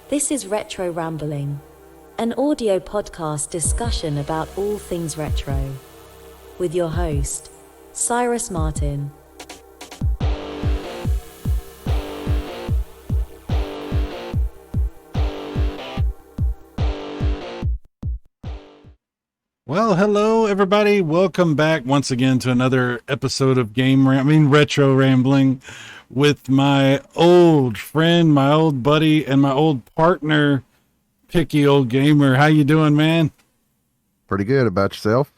This is Retro Rambling, an audio podcast discussion about all things retro, with your host, Cyrus Martin. Well, hello everybody. Welcome back once again to another episode of Retro Rambling with my old friend, my old buddy, and my old partner, Picky Old Gamer. How you doing, man? Pretty good. About yourself?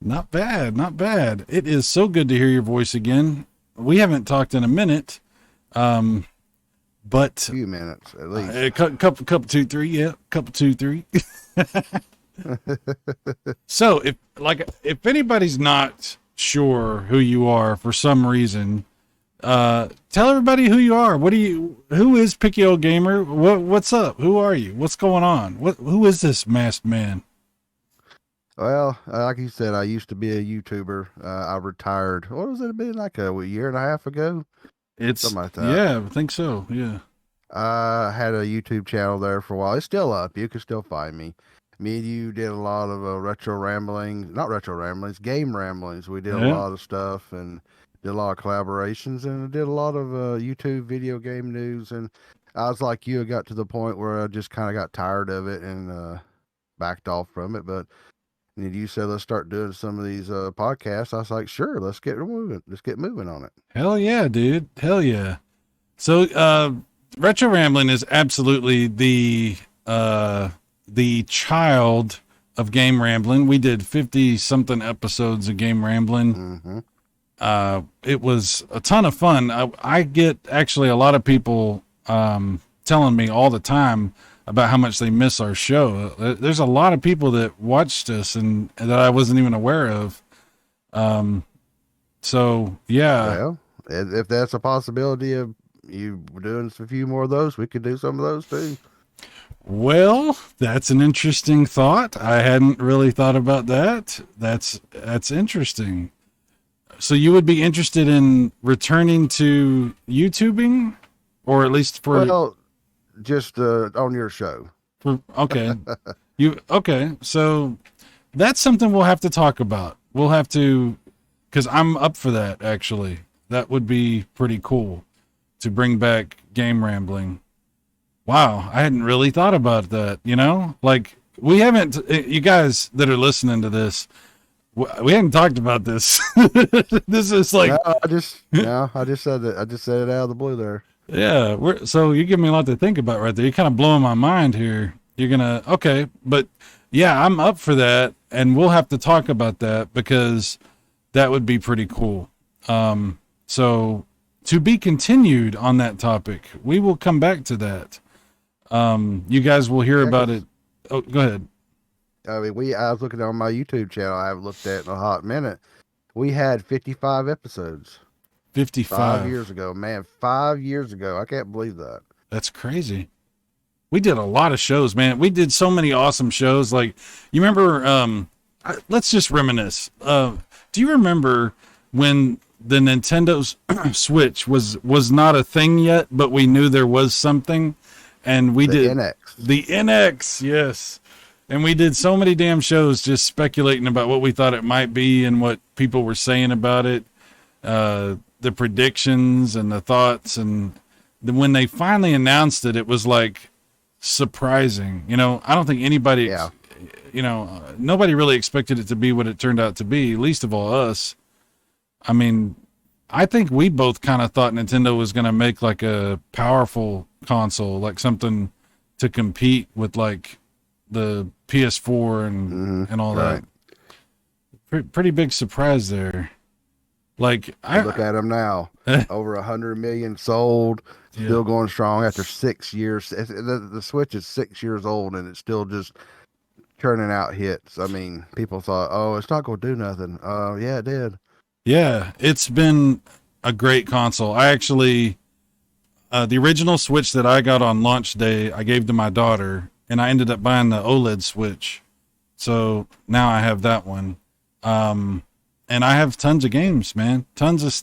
Not bad, not bad. It is so good to hear your voice again. We haven't talked in a minute, but a few minutes at least. A couple, 2-3, yeah, couple 2-3. So if anybody's not sure who you are for some reason, tell everybody who you are. Who is Picky Old Gamer? What's up? Who are you? What's going on? Who is this masked man? Well, like you said, I used to be a YouTuber. I retired. What was it been like a year and a half ago? It's something like that. Yeah, I think so. Yeah. I had a YouTube channel there for a while. It's still up. You can still find me. Me and you did a lot of game ramblings. We did a lot of stuff and did a lot of collaborations and did a lot of YouTube video game news. And I was like you, I got to the point where I just kind of got tired of it and backed off from it. But you said, let's start doing some of these podcasts. I was like, sure, let's get moving. Let's get moving on it. Hell yeah, dude. Hell yeah. So Retro Rambling is absolutely the child of Game Rambling. We did 50 something episodes of Game Rambling. Mm-hmm. It was a ton of fun. I get actually a lot of people telling me all the time about how much they miss our show. There's a lot of people that watched us and that I wasn't even aware of. So yeah. Well, if that's a possibility of you doing a few more of those, we could do some of those too. Well, that's an interesting thought. I hadn't really thought about that. That's interesting. So you would be interested in returning to YouTubing, or at least for just on your show. Okay. Okay. So that's something we'll have to talk about. We'll have to, because I'm up for that. Actually, that would be pretty cool to bring back Game Rambling. Wow, I hadn't really thought about that, Like, we haven't, you guys that are listening to this, we haven't talked about this. This is like... No, I just said that. I just said it out of the blue there. Yeah, so you give me a lot to think about right there. You're kind of blowing my mind here. Okay, but yeah, I'm up for that, and we'll have to talk about that because that would be pretty cool. So, to be continued on that topic, we will come back to that. You guys will hear about it. Oh, go ahead. I mean, I was looking on my YouTube channel. I haven't looked at it in a hot minute. We had 55 episodes. 55 5 years ago, man. 5 years ago. I can't believe that. That's crazy. We did a lot of shows, man. We did so many awesome shows. Like, you remember, let's just reminisce. Do you remember when the Nintendo Switch was not a thing yet, but we knew there was something? And we did the NX, yes. And we did so many damn shows just speculating about what we thought it might be and what people were saying about it, the predictions and the thoughts. And when they finally announced it, it was like surprising. I don't think anybody, nobody really expected it to be what it turned out to be, least of all us. I mean, I think we both kind of thought Nintendo was going to make like a powerful console, like something to compete with like the PS4 and all that. Pretty big surprise there. Like, I look at them now, over 100 million sold, still going strong after 6 years. The Switch is 6 years old and it's still just churning out hits. I mean, people thought, oh, it's not going to do nothing. Yeah, it did. Yeah, it's been a great console. I actually, the original Switch that I got on launch day, I gave to my daughter, and I ended up buying the OLED Switch. So now I have that one. And I have tons of games, man. Tons of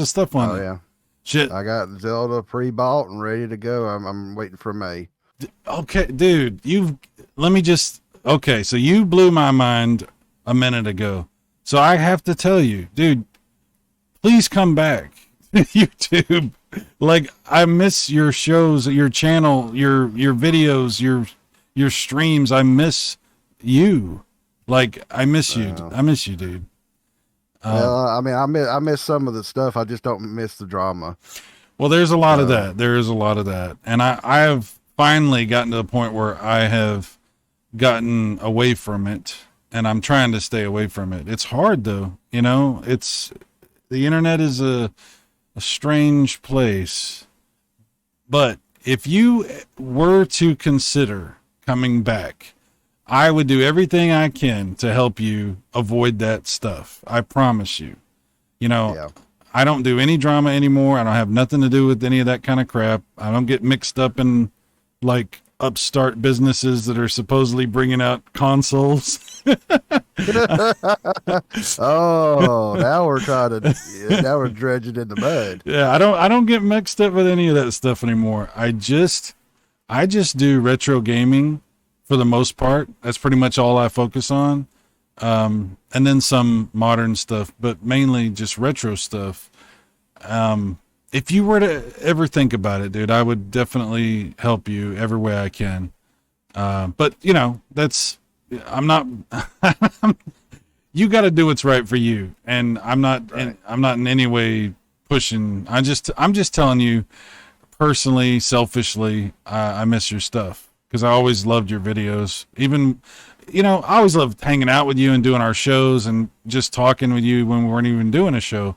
stuff on it. Oh, yeah. Shit. I got Zelda pre-bought and ready to go. I'm waiting for May. Okay, dude, okay, so you blew my mind a minute ago. So I have to tell you, dude, please come back. YouTube. Like, I miss your shows, your channel, your videos, your streams. I miss you. Like, I miss you. I miss you, dude. I mean, I miss some of the stuff. I just don't miss the drama. Well, there's a lot of that. There is a lot of that. And I have finally gotten to the point where I have gotten away from it, and I'm trying to stay away from it. It's hard though. You know, the internet is a strange place. But if you were to consider coming back, I would do everything I can to help you avoid that stuff. I promise you. You know, Yeah. I don't do any drama anymore. I don't have nothing to do with any of that kind of crap. I don't get mixed up in like upstart businesses that are supposedly bringing out consoles. Oh, now we're now we're dredging in the mud. Yeah, I don't get mixed up with any of that stuff anymore. I just do retro gaming for the most part. That's pretty much all I focus on. And then some modern stuff, but mainly just retro stuff. If you were to ever think about it, dude, I would definitely help you every way I can. But you know, I'm not, you got to do what's right for you. And I'm not in any way pushing. I'm just telling you personally, selfishly, I miss your stuff because I always loved your videos. Even, you know, I always loved hanging out with you and doing our shows and just talking with you when we weren't even doing a show.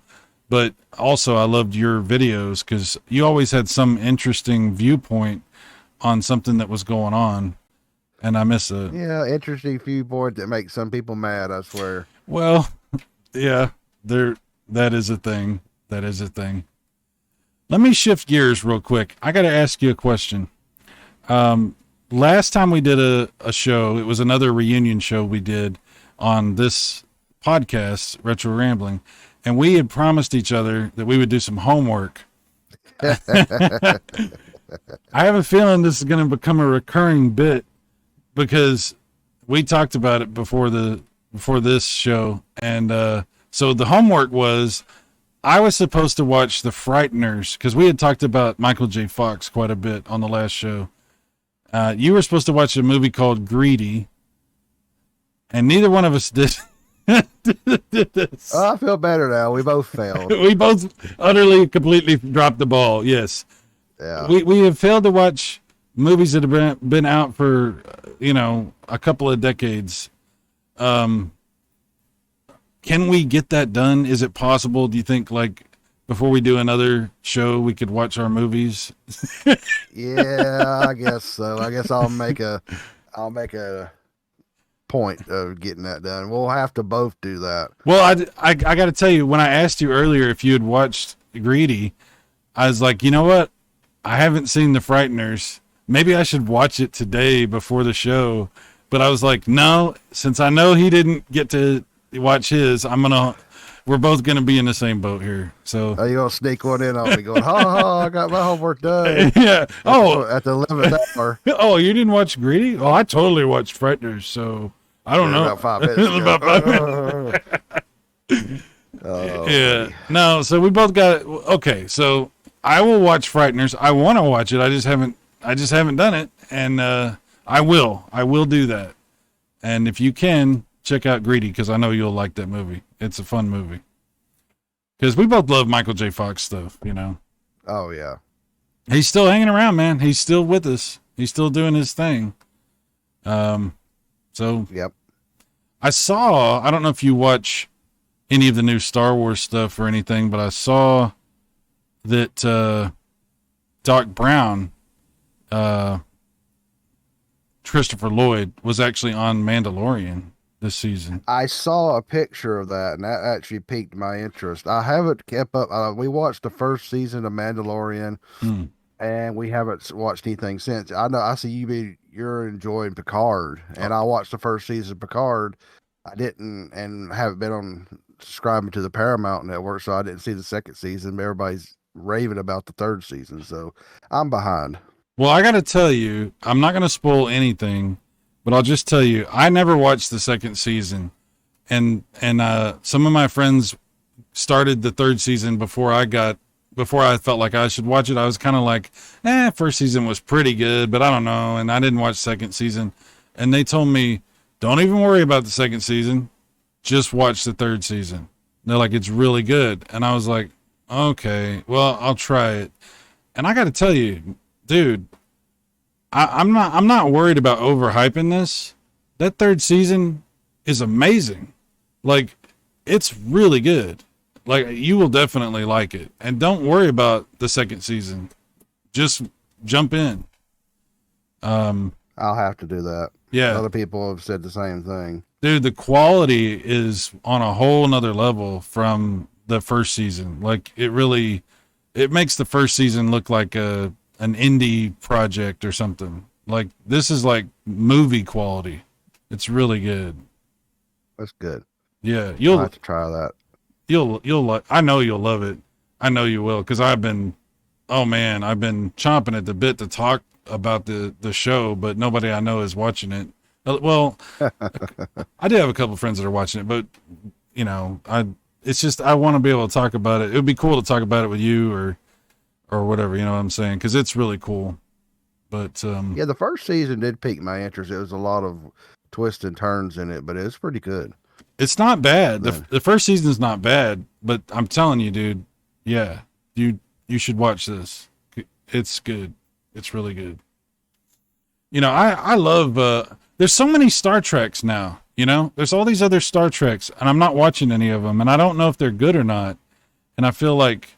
But also I loved your videos because you always had some interesting viewpoint on something that was going on. And I miss it. Yeah, interesting viewpoint that makes some people mad, I swear. Well, yeah, that is a thing. That is a thing. Let me shift gears real quick. I got to ask you a question. Last time we did a show, it was another reunion show we did on this podcast, Retro Rambling, and we had promised each other that we would do some homework. I have a feeling this is going to become a recurring bit because we talked about it before this show. And so the homework was I was supposed to watch The Frighteners because we had talked about Michael J. Fox quite a bit on the last show. You were supposed to watch a movie called Greedy, and neither one of us did. did this. Oh, I feel better now. We both failed. We both utterly, completely dropped the ball. Yes. Yeah. We have failed to watch movies that have been out for, you know, a couple of decades. Can we get that done? Is it possible? Do you think, like, before we do another show, we could watch our movies? Yeah, I guess so. I guess I'll make a point of getting that done. We'll have to both do that. Well, I got to tell you, when I asked you earlier if you had watched Greedy, I was like, you know what? I haven't seen The Frighteners. Maybe I should watch it today before the show. But I was like, no, since I know he didn't get to watch his, we're both going to be in the same boat here. So Are you going to sneak one in on me going, ha ha, I got my homework done. yeah. Oh, At the 11th hour. oh, you didn't watch Greedy? Oh, I totally watched Frighteners. So I don't know. About 5 minutes ago. About 5 minutes. Oh, Yeah. No, so we both got it. Okay. So I will watch Frighteners. I want to watch it. I just haven't done it. And, I will do that. And if you can, check out Greedy, because I know you'll like that movie. It's a fun movie. Because we both love Michael J. Fox stuff, you know. Oh, yeah. He's still hanging around, man. He's still with us. He's still doing his thing. So Yep. I don't know if you watch any of the new Star Wars stuff or anything, but I saw that Doc Brown, Christopher Lloyd, was actually on Mandalorian this season. I saw a picture of that, and that actually piqued my interest. I haven't kept up. We watched the first season of Mandalorian, and we haven't watched anything since. I know. I see you're enjoying Picard, and I watched the first season of Picard. I didn't, and haven't been on subscribing to the Paramount Network, so I didn't see the second season. But everybody's raving about the third season, so I'm behind. Well, I got to tell you, I'm not going to spoil anything, but I'll just tell you, I never watched the second season, and some of my friends started the third season before I felt like I should watch it. I was kind of like, first season was pretty good, but I don't know, and I didn't watch second season, and they told me, don't even worry about the second season, just watch the third season. They're like, it's really good, and I was like, okay, well, I'll try it, and I got to tell you, dude, I'm not worried about overhyping this. That third season is amazing. Like, it's really good. Like, you will definitely like it. And don't worry about the second season. Just jump in. I'll have to do that. Yeah. Other people have said the same thing. Dude, the quality is on a whole nother level from the first season. Like, it makes the first season look like an indie project or something. Like, this is like movie quality. It's really good. That's good. Yeah. I'll have to try that. I know you'll love it. I know you will. Cause I've been chomping at the bit to talk about the show, but nobody I know is watching it. Well, I do have a couple friends that are watching it, but you know, I want to be able to talk about it. It would be cool to talk about it with you or whatever, you know what I'm saying? Cause it's really cool. But, yeah, the first season did pique my interest. It was a lot of twists and turns in it, but it's pretty good. It's not bad. The first season is not bad, but I'm telling you, dude, yeah, you should watch this. It's good. It's really good. You know, I love, there's so many Star Treks now, you know, there's all these other Star Treks and I'm not watching any of them and I don't know if they're good or not. And I feel like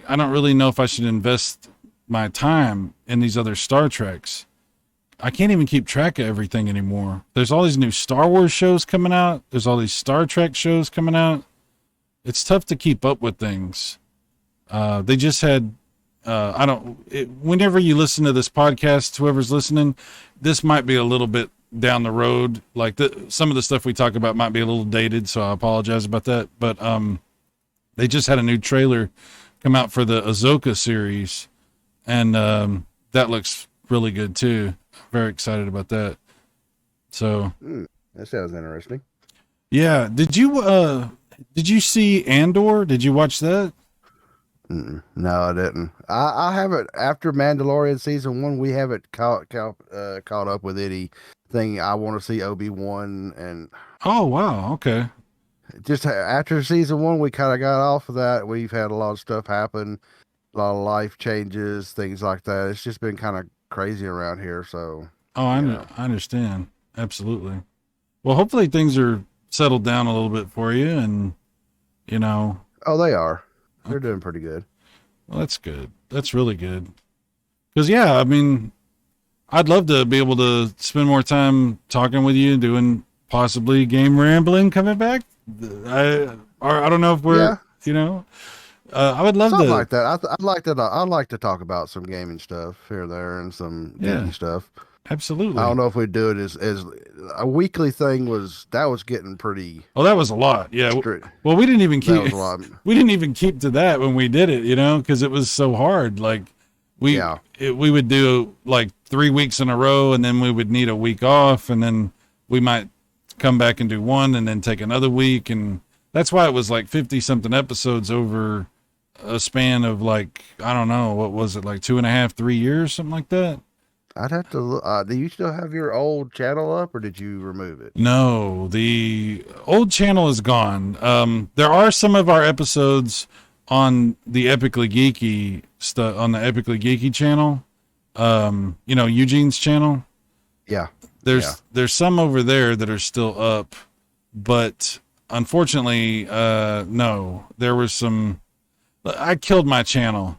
I don't really know if I should invest my time in these other Star Treks. I can't even keep track of everything anymore. There's all these new Star Wars shows coming out. There's all these Star Trek shows coming out. It's tough to keep up with things. They just had, whenever you listen to this podcast, whoever's listening, this might be a little bit down the road. Like some of the stuff we talk about might be a little dated, so I apologize about that. But they just had a new trailer come out for the Ahsoka series, and that looks really good too. Very excited about that. So that sounds interesting. Yeah. Did you see Andor? Did you watch that? No, I didn't. I haven't. After Mandalorian season 1, we haven't caught up with anything. I want to see Obi-Wan and. Oh wow! Okay. Just after season 1, we kind of got off of that. We've had a lot of stuff happen, a lot of life changes, things like that. It's just been kind of crazy around here. So. Oh, I understand. Absolutely. Well, hopefully things are settled down a little bit for you, and you know. Oh, they are. They're doing pretty good. Well, that's good. That's really good. Because, yeah, I mean, I'd love to be able to spend more time talking with you, doing possibly game rambling coming back. I don't know if we're, you know, I would love something to. like that. I'd like to talk about some gaming stuff here, there, and some gaming stuff. Absolutely. I don't know if we do it as a weekly thing was getting pretty. Oh, that was a lot. Yeah. Strict. Well, we didn't even keep. That was a lot. We didn't even keep to that when we did it, you know, because it was so hard. Like we would do like 3 weeks in a row, and then we would need a week off, and then we might come back and do one, and then take another week, and that's why it was like 50 something episodes over a span of like, I don't know, what was it, like 2.5, 3 years, something like that. I'd have to look. Do you still have your old channel up, or did you remove it? No, the old channel is gone. There are some of our episodes on the Epically Geeky stuff, on the Epically Geeky channel. You know, Eugene's channel. Yeah. There's some over there that are still up, but unfortunately, no, there was some. I killed my channel.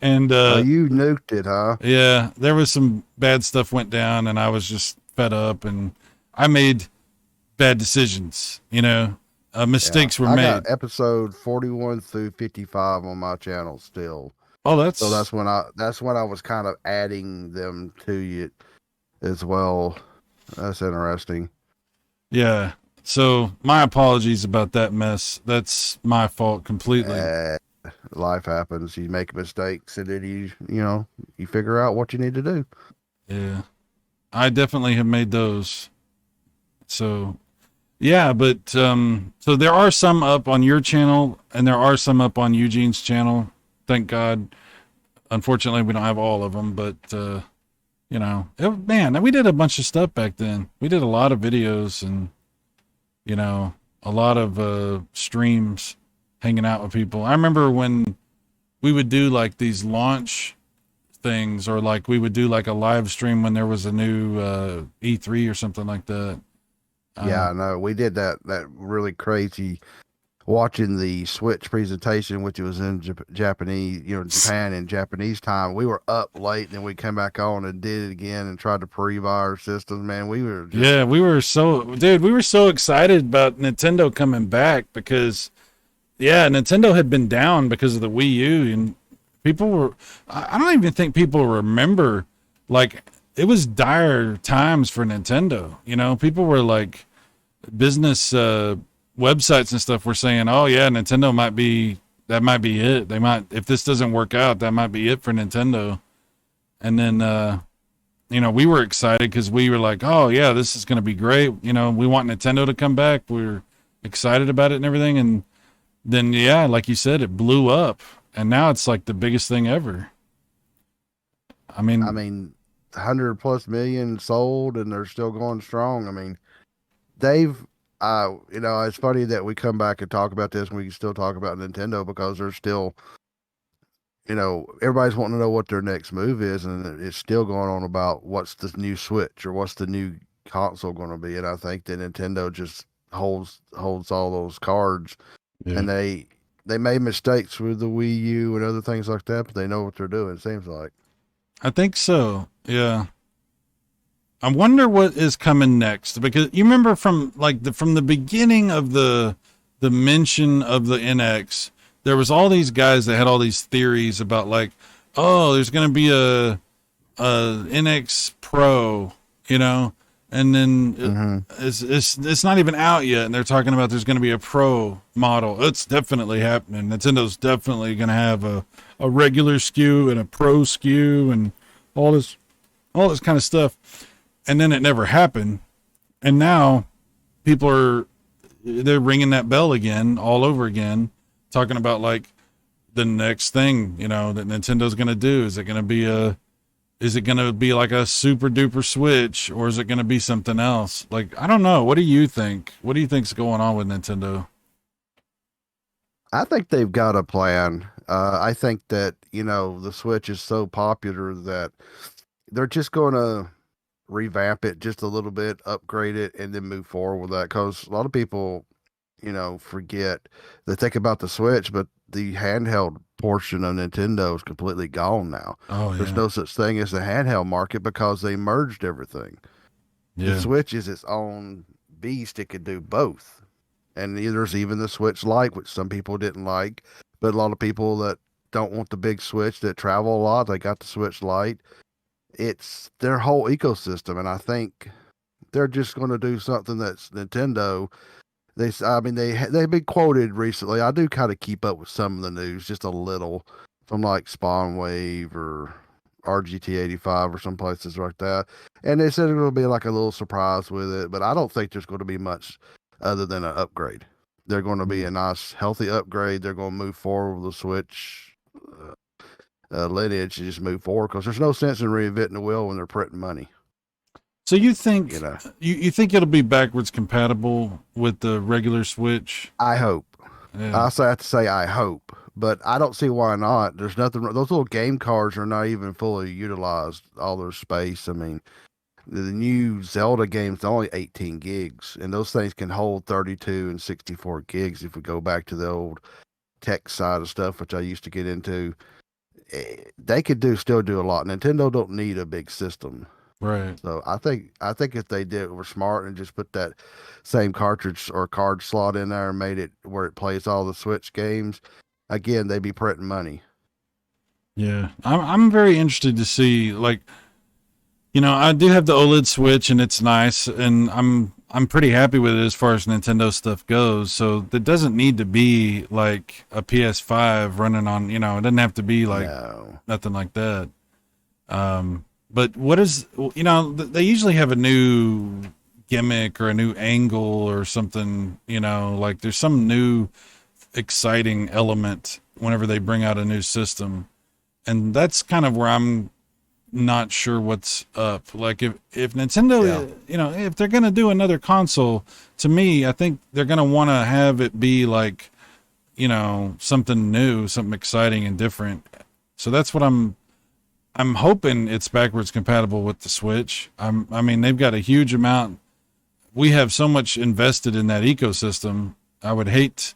And you nuked it, huh? Yeah, there was some bad stuff went down, and I was just fed up, and I made bad decisions. You know, mistakes were made. I got episode 41 through 55 on my channel still. Oh, that's when I was kind of adding them to you as well. That's interesting. Yeah. So my apologies about that mess. That's my fault completely. life happens. You make mistakes, and then you figure out what you need to do. Yeah, I definitely have made those. So yeah, but so there are some up on your channel, and there are some up on Eugene's channel. Thank God. Unfortunately, we don't have all of them, but man, we did a bunch of stuff back then. We did a lot of videos and a lot of streams, hanging out with people. I remember when we would do like these launch things, or like we would do like a live stream when there was a new E3 or something like that. Yeah, I know. We did that really crazy, watching the Switch presentation, which was in Japanese, Japan in Japanese time. We were up late, and then we came back on and did it again and tried to pre-virus systems. Man, we were we were so excited about Nintendo coming back, because Nintendo had been down because of the Wii U, and people were, I don't even think people remember, like, it was dire times for Nintendo. People were like, business websites and stuff were saying, oh yeah, Nintendo might be it. They might, if this doesn't work out, that might be it for Nintendo. And then we were excited because we were like, oh yeah, this is going to be great. We want Nintendo to come back. We're excited about it and everything. And then like you said, it blew up, and now it's like the biggest thing ever. I mean 100+ million sold, and they're still going strong. I mean, it's funny that we come back and talk about this, and we can still talk about Nintendo, because they're still, everybody's wanting to know what their next move is, and it's still going on about what's the new Switch or what's the new console going to be. And I think that Nintendo just holds all those cards, and they made mistakes with the Wii U and other things like that, but they know what they're doing, it seems like. I think so. Yeah. I wonder what is coming next, because you remember from the beginning of the mention of the NX, there was all these guys that had all these theories about, like, oh, there's going to be a NX Pro, and then it's not even out yet, and they're talking about there's going to be a Pro model. It's definitely happening. Nintendo's definitely going to have a regular SKU and a Pro SKU and all this kind of stuff. And then it never happened. And now they're ringing that bell again, all over again, talking about like the next thing, that Nintendo's going to do. Is it going to be like a super duper Switch, or is it going to be something else? Like, I don't know. What do you think? What do you think's going on with Nintendo? I think they've got a plan. I think that, the Switch is so popular that they're just going to revamp it just a little bit, upgrade it, and then move forward with that. Because a lot of people, forget, they think about the Switch, but the handheld portion of Nintendo is completely gone now. Oh, yeah. There's no such thing as the handheld market, because they merged everything. Yeah. The Switch is its own beast. It could do both. And there's even the Switch Lite, which some people didn't like, but a lot of people that don't want the big Switch, that travel a lot, they got the Switch Lite. It's their whole ecosystem, and I think they're just going to do something that's Nintendo. They've been quoted recently. I do kind of keep up with some of the news, just a little, from like Spawn Wave or RGT85 or some places like that. And they said it's going to be like a little surprise with it, but I don't think there's going to be much other than an upgrade. They're going to be a nice, healthy upgrade. They're going to move forward with the Switch lineage, and just move forward, because there's no sense in reinventing the wheel when they're printing money. So you think you think it'll be backwards compatible with the regular Switch? I hope. Yeah. I also have to say I hope, but I don't see why not. There's nothing. Those little game cards are not even fully utilized, all their space. I mean, the new Zelda game's only 18 gigs, and those things can hold 32 and 64 gigs. If we go back to the old tech side of stuff, which I used to get into, they could still do a lot. Nintendo don't need a big system. Right. So I think if they were smart and just put that same cartridge or card slot in there and made it where it plays all the Switch games, again, they'd be printing money. Yeah. I'm very interested to see, like, I do have the OLED Switch, and it's nice, and I'm I'm pretty happy with it as far as Nintendo stuff goes. So it doesn't need to be like a PS5 running on, it doesn't have to be like No. nothing like that. But what is, they usually have a new gimmick or a new angle or something, like there's some new exciting element whenever they bring out a new system. And that's kind of where I'm not sure what's up. Like if Nintendo, if they're going to do another console, to me, I think they're going to want to have it be like, something new, something exciting and different. So that's what I'm hoping it's backwards compatible with the Switch. I mean, they've got a huge amount. We have so much invested in that ecosystem. I would hate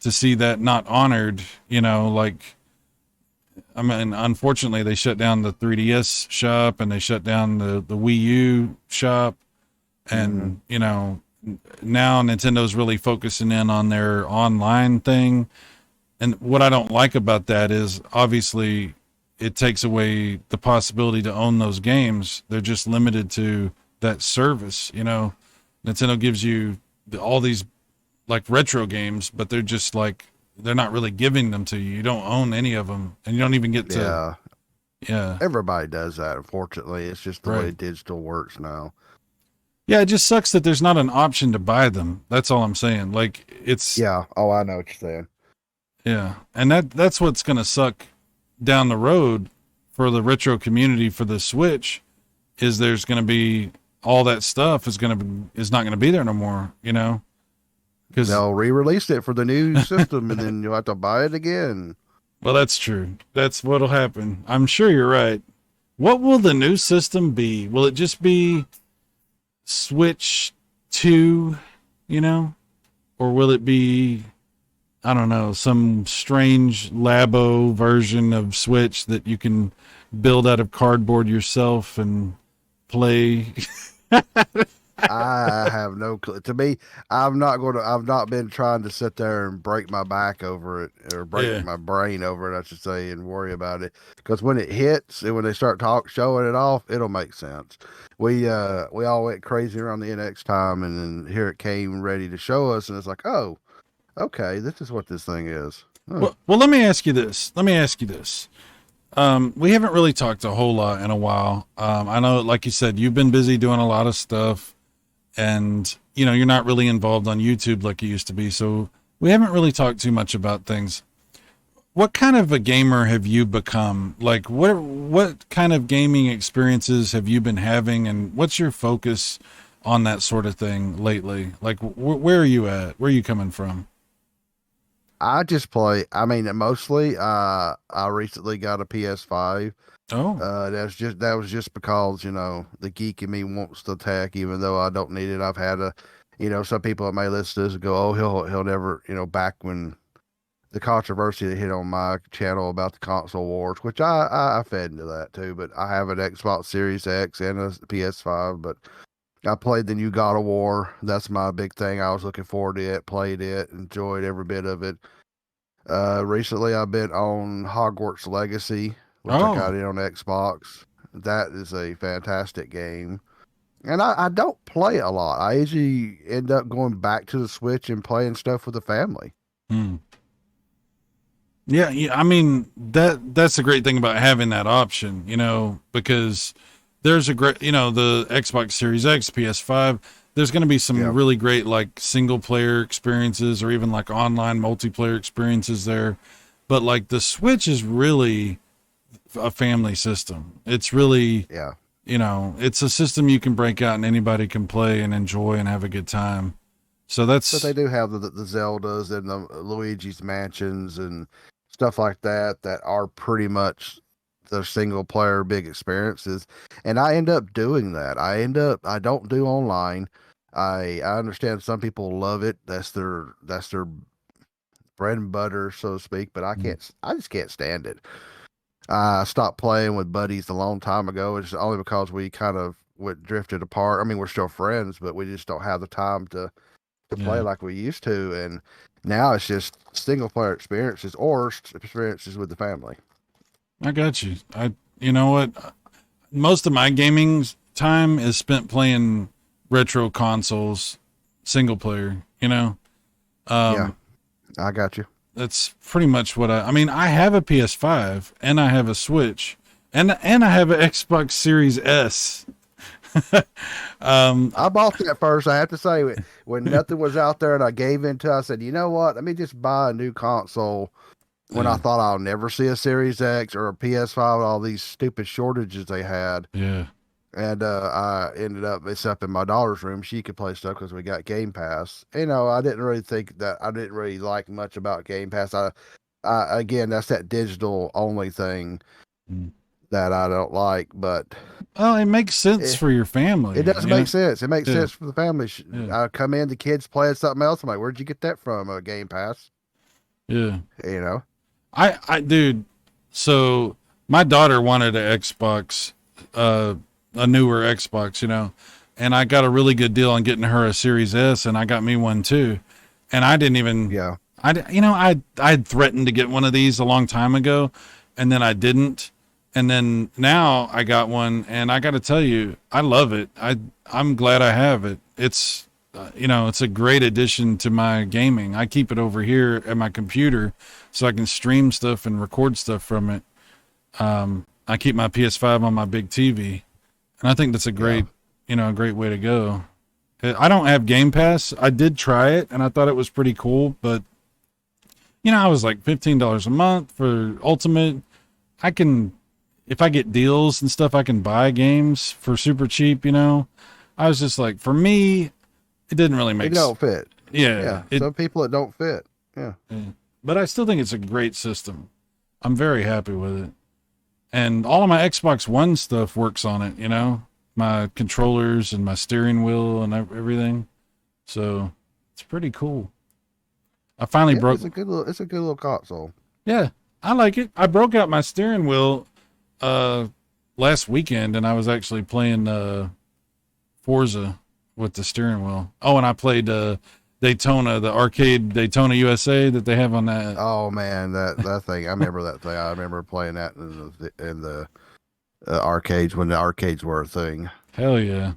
to see that not honored, I mean, unfortunately, they shut down the 3DS shop and they shut down the Wii U shop. And, now Nintendo's really focusing in on their online thing. And what I don't like about that is obviously it takes away the possibility to own those games. They're just limited to that service. Nintendo gives you all these like retro games, but they're just like, they're not really giving them to you. You don't own any of them, and you don't even get to. Yeah. Everybody does that. Unfortunately, it's just the way digital works now. Yeah, it just sucks that there's not an option to buy them. That's all I'm saying. Like it's. Yeah. Oh, I know what you're saying. Yeah, and that's what's gonna suck down the road for the retro community for the Switch, is there's gonna be all that stuff is not gonna be there no more. Because they'll re-release it for the new system, and then you'll have to buy it again. Well, that's true. That's what'll happen. I'm sure you're right. What will the new system be? Will it just be Switch 2, or will it be, I don't know, some strange Labo version of Switch that you can build out of cardboard yourself and play? I have no clue. To me, I've not been trying to sit there and break my back over it, or break my brain over it, I should say, and worry about it. Because when it hits and when they start showing it off, it'll make sense. We all went crazy around the NX time, and then here it came ready to show us, and it's like, oh, okay, this is what this thing is. Well, let me ask you this. We haven't really talked a whole lot in a while. I know, like you said, you've been busy doing a lot of stuff, and you're not really involved on YouTube like you used to be. So we haven't really talked too much about things. What kind of a gamer have you become? Like, what kind of gaming experiences have you been having, and what's your focus on that sort of thing lately? Like, where are you at? Where are you coming from? I just play. I mean, mostly. I recently got a PS5. Oh, that was just because the geek in me wants the tech, even though I don't need it. I've had some people that may listen to this and go, "Oh, he'll never," back when the controversy that hit on my channel about the console wars, which I fed into that too. But I have an Xbox Series X and a PS5. But I played the new God of War. That's my big thing. I was looking forward to it. Played it. Enjoyed every bit of it. Recently I've been on Hogwarts Legacy, which I got it on Xbox. That is a fantastic game. And I don't play a lot. I usually end up going back to the Switch and playing stuff with the family. Yeah, I mean, that's the great thing about having that option, because there's a great, the Xbox Series X, PS5, there's going to be some really great like single player experiences or even like online multiplayer experiences there. But like the Switch is really a family system. It's really, it's a system you can break out and anybody can play and enjoy and have a good time. So that's. But they do have the Zeldas and the Luigi's Mansions and stuff like that are pretty much the single player big experiences. And I end up doing that. I don't do online. I understand some people love it. That's their bread and butter, so to speak, but I just can't stand it. I stopped playing with buddies a long time ago. It's only because we kind of drifted apart. I mean, we're still friends, but we just don't have the time to play like we used to. And now it's just single player experiences or experiences with the family. I got you. You know what? Most of my gaming time is spent playing retro consoles, single player, you know? Yeah, I got you. That's pretty much what I mean, I have a PS5 and I have a Switch and I have an Xbox Series S. I bought that first. I have to say, when nothing was out there and I gave into, I said, you know what? Let me just buy a new console. When I thought I'll never see a Series X or a PS5 with all these stupid shortages they had. Yeah. And I ended up, it's up in my daughter's room. She could play stuff because we got Game Pass. You know, I didn't really like much about Game Pass. Again, that's that digital only thing that I don't like, but Well, it makes sense for your family. it does make sense. It makes Yeah. sense for the family. Yeah. I come in, the kids playing something else. I'm like, where'd you get that from? Game Pass. Yeah. You know? Dude, so my daughter wanted an Xbox, a newer Xbox, you know, and I got a really good deal on getting her a Series S, and I got me one too. And I didn't even, Yeah. I'd threatened to get one of these a long time ago, and then I didn't. And then now I got one, and I got to tell you, I love it. I'm glad I have it. It's, it's a great addition to my gaming. I keep it over here at my computer so I can stream stuff and record stuff from it. I keep my PS5 on my big TV, and I think that's a great way to go. I don't have Game Pass. I did try it, and I thought it was pretty cool, but I was like $15 a month for Ultimate. If I get deals and stuff, I can buy games for super cheap, I was just like, for me, it didn't really make sense. It don't fit. Yeah. Some people it don't fit. Yeah. But I still think it's a great system. I'm very happy with it. And all of my Xbox One stuff works on it, my controllers and my steering wheel and everything. So it's pretty cool. I finally broke. It's a good little console. Yeah, I like it. I broke out my steering wheel last weekend, and I was actually playing Forza with the steering wheel. Oh, and I played Daytona, the arcade Daytona USA that they have on that. Oh man, that thing! I remember that thing. I remember playing that in the arcades when the arcades were a thing. Hell yeah!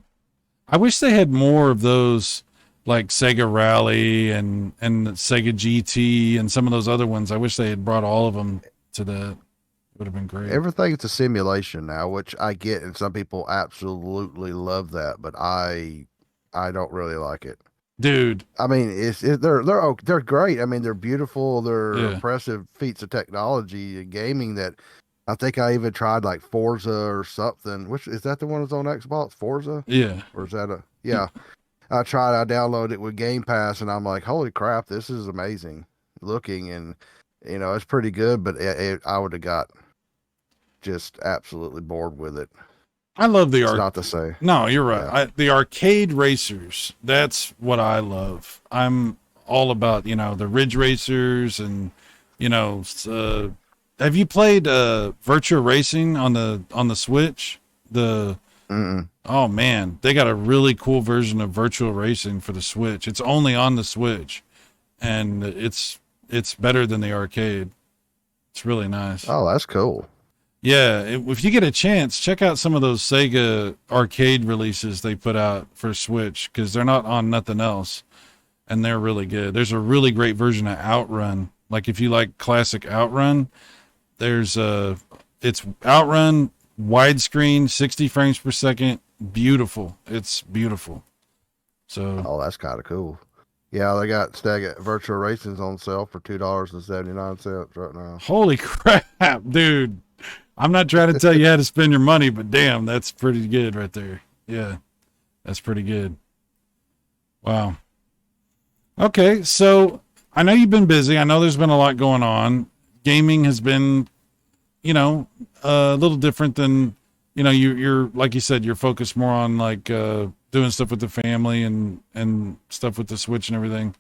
I wish they had more of those, like Sega Rally and Sega GT and some of those other ones. I wish they had brought all of them to that. Would have been great. Everything's a simulation now, which I get, and some people absolutely love that, but I don't really like it, dude. I mean, they're great. I mean, they're beautiful. They're impressive feats of technology and gaming. That I think I even tried like Forza or something. Which is that the one that's on Xbox? Forza? Yeah. Or is that yeah? I downloaded it with Game Pass, and I'm like, holy crap, this is amazing looking, and it's pretty good. But I would have got just absolutely bored with it. I love the It's not the same. No, you're right. Yeah. The arcade racers, that's what I love. I'm all about, the Ridge Racers and, have you played Virtua Racing on the Switch? Oh man, they got a really cool version of Virtual Racing for the Switch. It's only on the Switch, and it's better than the arcade. It's really nice. Oh, that's cool. Yeah, if you get a chance, check out some of those Sega arcade releases they put out for Switch, because they're not on nothing else, and they're really good. There's a really great version of Outrun. Like if you like classic Outrun, it's Outrun widescreen, 60 frames per second, beautiful. It's beautiful. So that's kind of cool. Yeah, they got Virtual Racing's on sale for $2.79 right now. Holy crap, dude. I'm not trying to tell you how to spend your money, but damn, that's pretty good right there. Yeah, that's pretty good. Wow. Okay, so I know you've been busy. I know there's been a lot going on. Gaming has been, a little different than, you're like you said, you're focused more on like doing stuff with the family and stuff with the Switch and everything.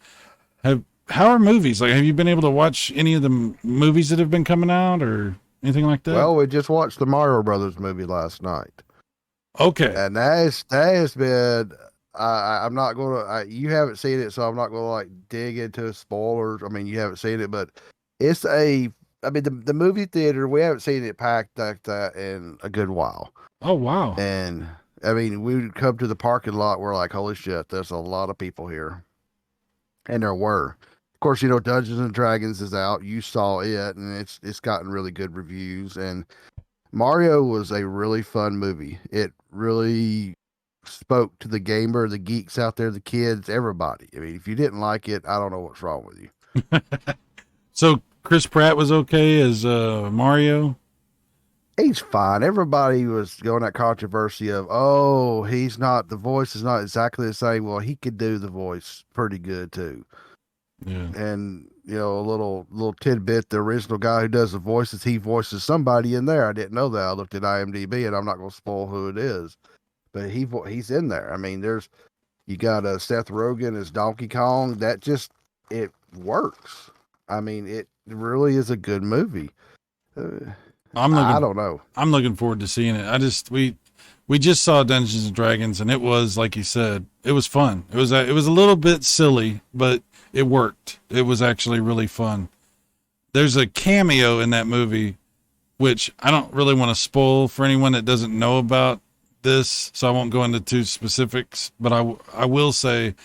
How are movies? Like, have you been able to watch any of the movies that have been coming out or anything like that? Well, we just watched the Mario Brothers movie last night. Okay. And that has been, I'm not going to, you haven't seen it, so I'm not going to like dig into spoilers. I mean, you haven't seen it, but it's the movie theater, we haven't seen it packed like that in a good while. Oh, wow. And I mean, we would come to the parking lot. We're like, holy shit, there's a lot of people here. And there were. Of course, Dungeons and Dragons is out. You saw it, and it's gotten really good reviews. And Mario was a really fun movie. It really spoke to the gamer, the geeks out there, the kids, everybody. I mean, if you didn't like it, I don't know what's wrong with you. So Chris Pratt was okay as Mario. He's fine. Everybody was going that controversy of, oh, the voice is not exactly the same. Well, he could do the voice pretty good too. Yeah. And a little tidbit: the original guy who does the voices, he voices somebody in there. I didn't know that. I looked at IMDb, and I'm not going to spoil who it is, but he's in there. I mean, you got Seth Rogen as Donkey Kong. It works. I mean, it really is a good movie. I don't know. I'm looking forward to seeing it. We just saw Dungeons and Dragons, and it was, like you said, it was fun. It was a little bit silly, but it worked. It was actually really fun. There's a cameo in that movie, which I don't really want to spoil for anyone that doesn't know about this, so I won't go into too specifics, but I will say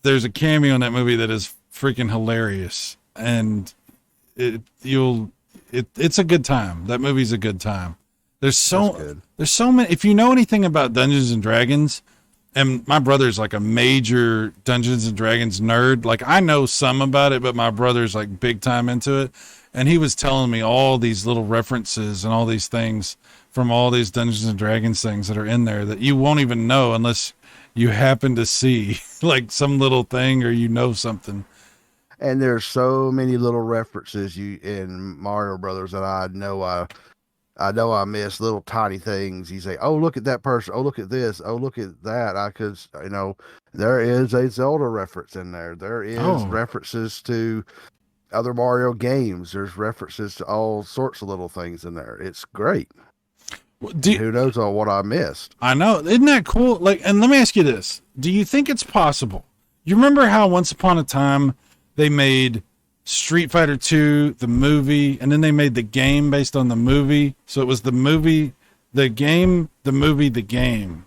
there's a cameo in that movie that is freaking hilarious, and it's a good time. That movie's a good time. There's so many. If you know anything about Dungeons and Dragons, and my brother's like a major Dungeons and Dragons nerd. Like, I know some about it, but my brother's like big time into it. And he was telling me all these little references and all these things from all these Dungeons and Dragons things that are in there that you won't even know unless you happen to see like some little thing or something. And there's so many little references in Mario Brothers that I know I miss, little tiny things. You say, "Oh, look at that person. Oh, look at this. Oh, look at that." There is a Zelda reference in there. There is references to other Mario games. There's references to all sorts of little things in there. It's great. Who knows what I missed? I know. Isn't that cool? Like, and let me ask you this. Do you think it's possible? You remember how once upon a time they made Street Fighter 2, the movie, and then they made the game based on the movie. So it was the movie, the game, the movie, the game.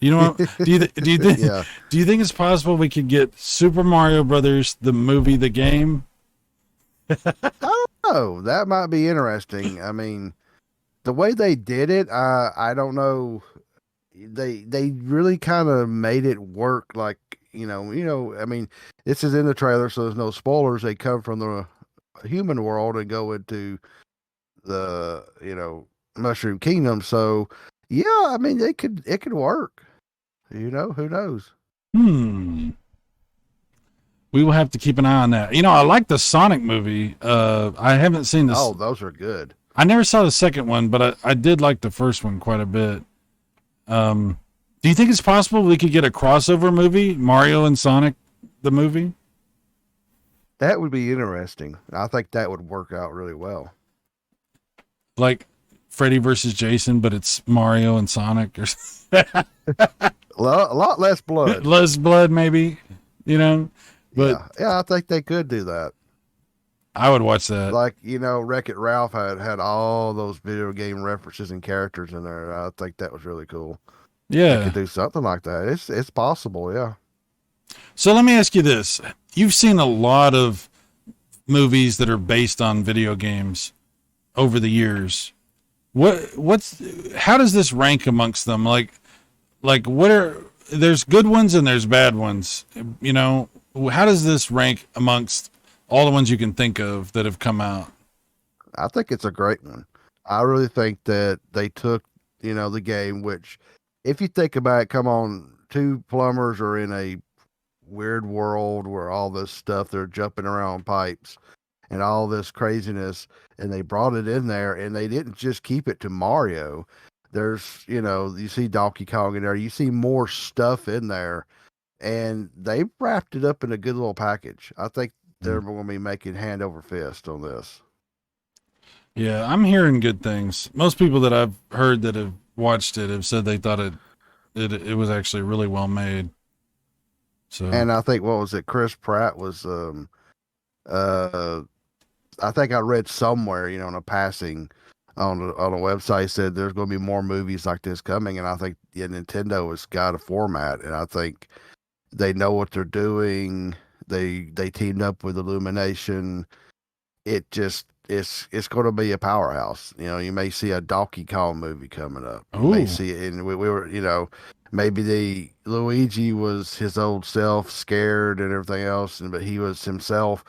You know, do you think Yeah. Do you think it's possible we could get Super Mario Brothers, the movie, the game? I don't know. That might be interesting. I mean, the way they did it, I don't know. They really kind of made it work. Like, I mean, this is in the trailer, so there's no spoilers. They come from the human world and go into the Mushroom Kingdom. So yeah, I mean, it could work. Who knows? We will have to keep an eye on that. I like the Sonic movie. I haven't seen this. Oh, those are good. I never saw the second one, but I did like the first one quite a bit. Do you think it's possible we could get a crossover movie, Mario and Sonic, the movie? That would be interesting. I think that would work out really well. Like Freddy versus Jason, but it's Mario and Sonic, or a lot less blood. Less blood, maybe. But yeah, I think they could do that. I would watch that. Like, Wreck-It Ralph had all those video game references and characters in there. I think that was really cool. Yeah. They could do something like that. It's possible, yeah. So let me ask you this. You've seen a lot of movies that are based on video games over the years. How does this rank amongst them? Like there's good ones and there's bad ones. How does this rank amongst all the ones you can think of that have come out? I think it's a great one. I really think that they took, the game, which, if you think about it, come on, two plumbers are in a weird world where all this stuff, they're jumping around pipes and all this craziness, and they brought it in there, and they didn't just keep it to Mario. There's, you see Donkey Kong in there, you see more stuff in there, and they wrapped it up in a good little package. I think they're going to be making hand over fist on this. Yeah, I'm hearing good things. Most people that I've heard that have watched it have said they thought it was actually really well made. So, and I think, what was it? Chris Pratt was, I think I read somewhere, in a passing, on a website said there's going to be more movies like this coming, and I think Nintendo has got a format, and I think they know what they're doing. They teamed up with Illumination. It just it's going to be a powerhouse. You know, you may see a Donkey Kong movie coming up. You may Ooh. see it, and we were, you know, maybe the Luigi was his old self, scared and everything else, but he was himself.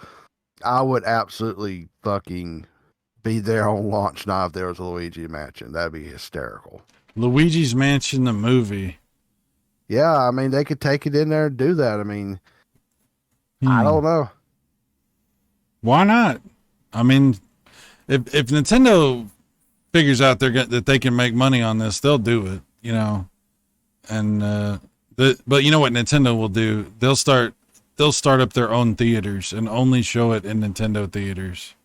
I would absolutely fucking be there on launch night if there was a Luigi Mansion. That'd be hysterical. Luigi's Mansion, the movie. Yeah, I mean, they could take it in there and do that. I mean, I don't know. Why not? I mean, if Nintendo figures out that they can make money on this, they'll do it, you know. And but you know what Nintendo will do? They'll start up their own theaters and only show it in Nintendo theaters.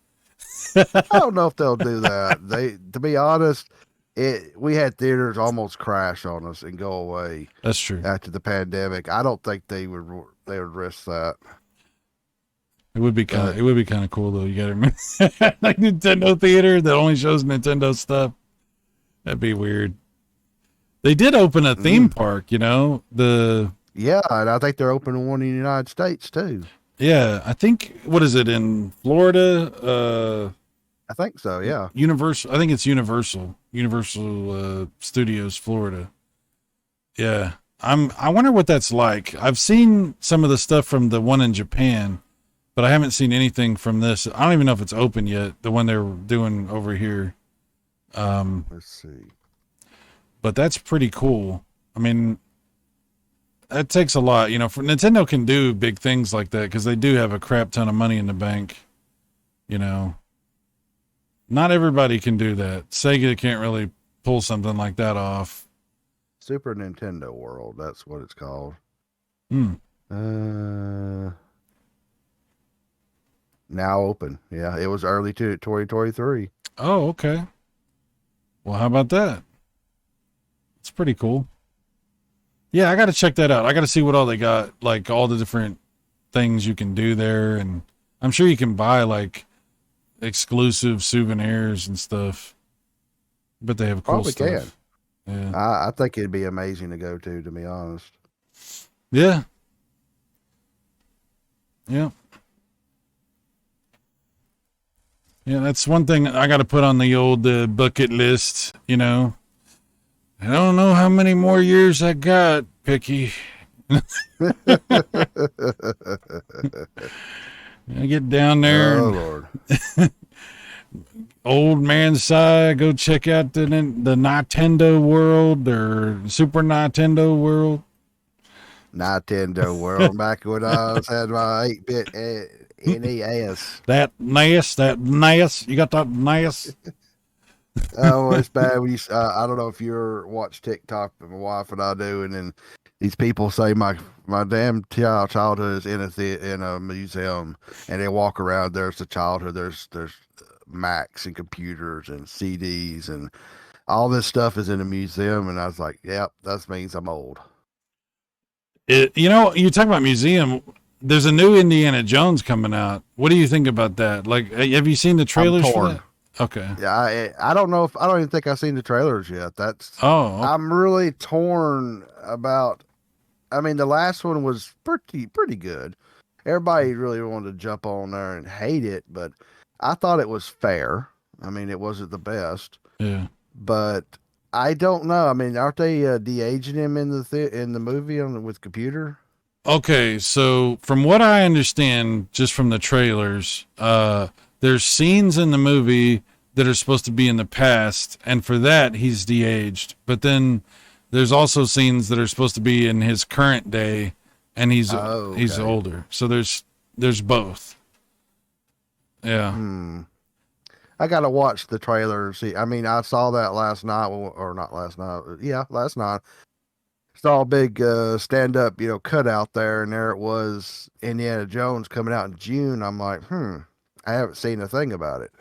I don't know if they'll do that. To be honest, we had theaters almost crash on us and go away. That's true. After the pandemic, I don't think they would risk that. It would be kind of cool though. You gotta remember, like Nintendo theater that only shows Nintendo stuff. That'd be weird. They did open a theme park, you know, yeah, and I think they're opening one in the United States too. Yeah, I think, what is it, in Florida? I think so, yeah. Universal. I think it's Universal Studios, Florida. Yeah, I wonder what that's like. I've seen some of the stuff from the one in Japan, but I haven't seen anything from this. I don't even know if it's open yet, the one they're doing over here. Let's see. But that's pretty cool. I mean, that takes a lot, you know. For Nintendo can do big things like that because they do have a crap ton of money in the bank. You know, not everybody can do that. Sega can't really pull something like that off. Super Nintendo World, that's what it's called. Now open. Yeah, it was early 2023. Oh, okay. Well, how about that? It's pretty cool. Yeah, I got to check that out. I got to see what all they got, like all the different things you can do there. And I'm sure you can buy like exclusive souvenirs and stuff. But they have cool Probably stuff. Can. Yeah. I think it'd be amazing to go to be honest. Yeah. Yeah. Yeah, that's one thing I got to put on the old bucket list, you know. I don't know how many more years I got, Picky. I get down there. Oh, Lord. Old man side, go check out the Nintendo World or Super Nintendo World. Nintendo World, back when I had my 8-bit NES. That NES. You got that NES? Oh, it's bad when you. I don't know if you watch TikTok, but my wife and I do, and then these people say my damn childhood is in a museum, and they walk around. There's the childhood. There's Macs and computers and CDs and all this stuff is in a museum, and I was like, yep, that means I'm old. You know, you talk about museum. There's a new Indiana Jones coming out. What do you think about that? Like, have you seen the trailers for that? Okay. Yeah, I don't know I don't even think I've seen the trailers yet. Okay. I'm really torn about. I mean, the last one was pretty good. Everybody really wanted to jump on there and hate it, but I thought it was fair. I mean, it wasn't the best. Yeah. But I don't know. I mean, aren't they de-aging him in the movie with computer? Okay, so from what I understand, just from the trailers, there's scenes in the movie that are supposed to be in the past, and for that he's de-aged. But then there's also scenes that are supposed to be in his current day, and he's older. So there's both. Yeah. I gotta watch the trailer. See, I mean, I saw that last night, or not last night. Yeah, last night. Saw a big stand-up, cutout there, and there it was, Indiana Jones coming out in June. I'm like, I haven't seen a thing about it.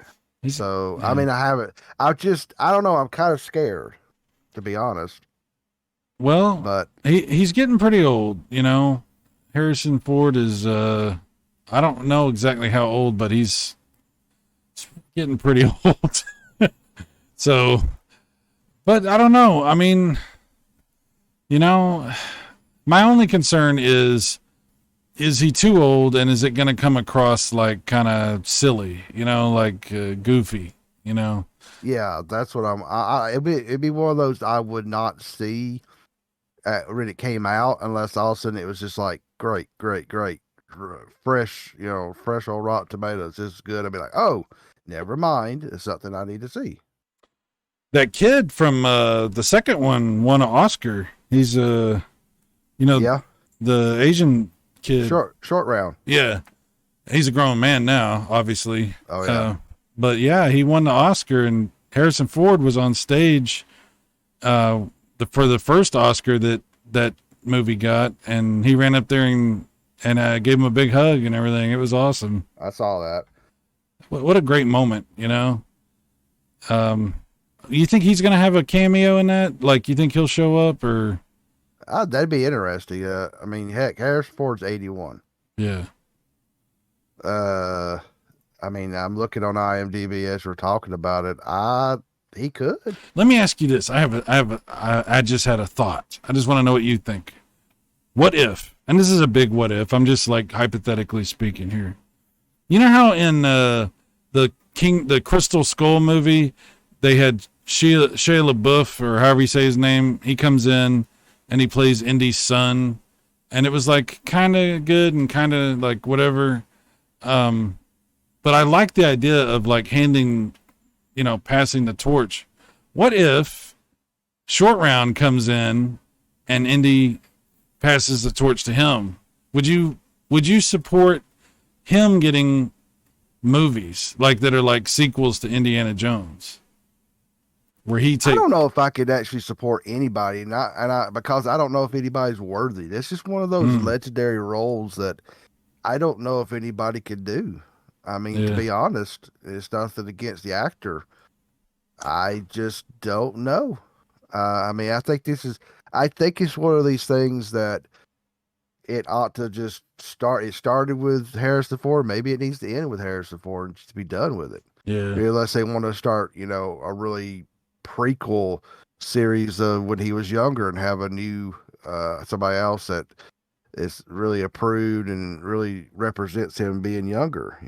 I mean, I haven't. I don't know. I'm kind of scared, to be honest. Well, but he's getting pretty old, Harrison Ford is, I don't know exactly how old, but he's getting pretty old. So, but I don't know. I mean, you know, my only concern is he too old, and is it going to come across like kind of silly, like goofy, Yeah, that's what it'd be one of those I would not see when it came out unless all of a sudden it was just like great, fresh, fresh old rotten tomatoes. This is good. I'd be like, oh, never mind. It's something I need to see. That kid from the second one won an Oscar. He's yeah, the Asian kid. Short round. Yeah, he's a grown man now, obviously. Oh yeah. But yeah, he won the Oscar, and Harrison Ford was on stage for the first Oscar that movie got, and he ran up there and gave him a big hug and everything. It was awesome. I saw that. What a great moment, You think he's going to have a cameo in that? Like, you think he'll show up, or? That'd be interesting. I mean, heck, Harrison Ford's 81. Yeah. I mean, I'm looking on IMDb as we're talking about it. He could. Let me ask you this. I just had a thought. I just want to know what you think. What if, and this is a big what if, I'm just like hypothetically speaking here. You know how in the Crystal Skull movie, they had Shia LaBeouf, or however you say his name, he comes in and he plays Indy's son, and it was like kind of good and kind of like whatever. But I like the idea of like handing, passing the torch. What if Short Round comes in and Indy passes the torch to him? Would you support him getting movies like that are like sequels to Indiana Jones? Where I don't know if I could actually support anybody, because I don't know if anybody's worthy. That's just one of those legendary roles that I don't know if anybody could do. I mean, to be honest, it's nothing against the actor. I just don't know. I mean, I think it's one of these things that it ought to just start. It started with Harrison Ford. Maybe it needs to end with Harrison Ford and just be done with it. Yeah. Unless they want to start, a really prequel series of when he was younger and have a new somebody else that is really approved and really represents him being younger,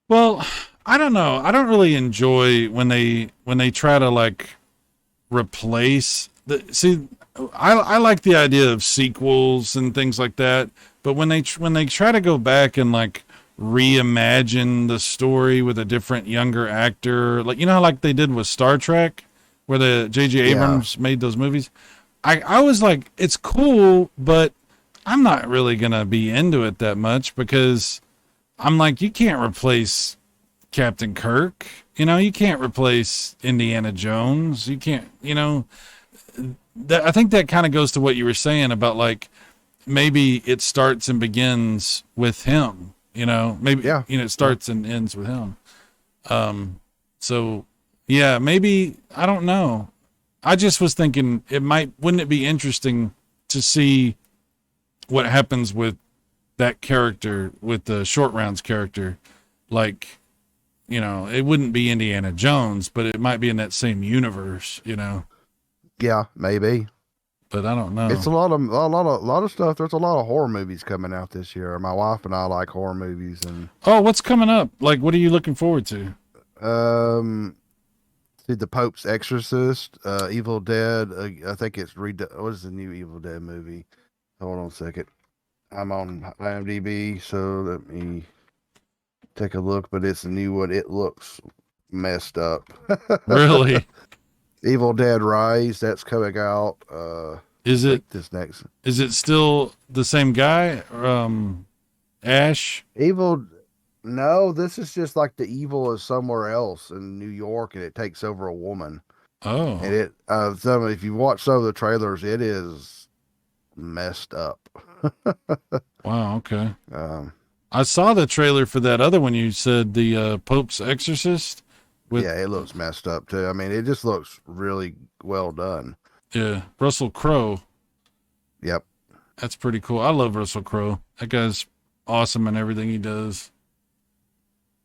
Well, I don't know. I don't really enjoy when they try to like replace I like the idea of sequels and things like that, but when they try to go back and like reimagine the story with a different younger actor, like like they did with Star Trek, where the J.J. Abrams made those movies. I was like, it's cool, but I'm not really gonna be into it that much, because I'm like, you can't replace Captain Kirk, you can't replace Indiana Jones, you can't, I think that kind of goes to what you were saying about like maybe it starts and begins with him, maybe it starts and ends with him. So yeah, maybe, I don't know. I just was thinking wouldn't it be interesting to see what happens with that character, with the Short Round's character? Like, it wouldn't be Indiana Jones, but it might be in that same universe, Yeah, maybe. But I don't know. It's a lot of stuff. There's a lot of horror movies coming out this year. My wife and I like horror movies. And what's coming up? Like, what are you looking forward to? See The Pope's Exorcist, Evil Dead. I think it's what is the new Evil Dead movie? Hold on a second. I'm on IMDb, so let me take a look. But it's a new one. It looks messed up. Really? Evil Dead Rise, that's coming out. Is it this next? Is it still the same guy? Ash? No, this is just like the evil is somewhere else in New York, and it takes over a woman. Oh. And if you watch some of the trailers, it is messed up. Wow. Okay. I saw the trailer for that other one you said, the Pope's Exorcist. It looks messed up too. I mean, it just looks really well done. Yeah, Russell Crowe. Yep. That's pretty cool. I love Russell Crowe. That guy's awesome in everything he does.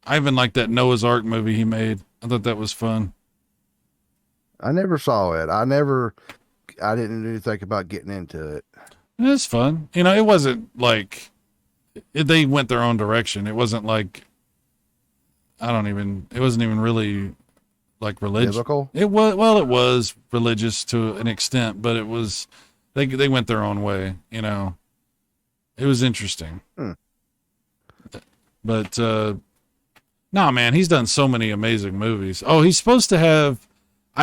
I even like that Noah's Ark movie he made. I thought that was fun. I never saw it. I didn't even think about getting into it. It's fun. You know, it wasn't like they went their own direction. It wasn't like it wasn't even really like religious. Biblical? It was, well, it was religious to an extent, but it was, they went their own way, you know. It was interesting. But, no, man, he's done so many amazing movies. Oh, he's supposed to have,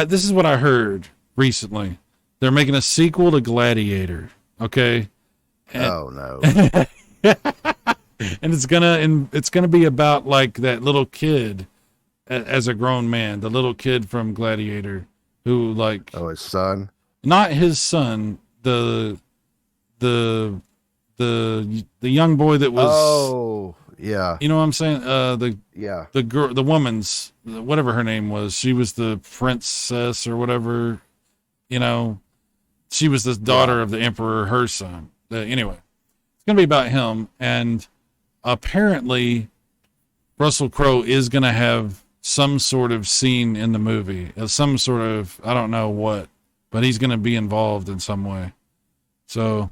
this is what I heard recently. They're making a sequel to Gladiator. Okay. Oh no. And it's gonna be about like that little kid as a grown man, the little kid from Gladiator who like, Oh, his son? not his son, the young boy that was, Oh, yeah. you know what I'm saying? Yeah. The girl, the woman's, whatever her name was, she was the princess or whatever, you know, she was the daughter of the emperor, her son. Anyway, it's going to be about him. And apparently Russell Crowe is going to have some sort of scene in the movie, some sort of, I don't know what, but he's going to be involved in some way. So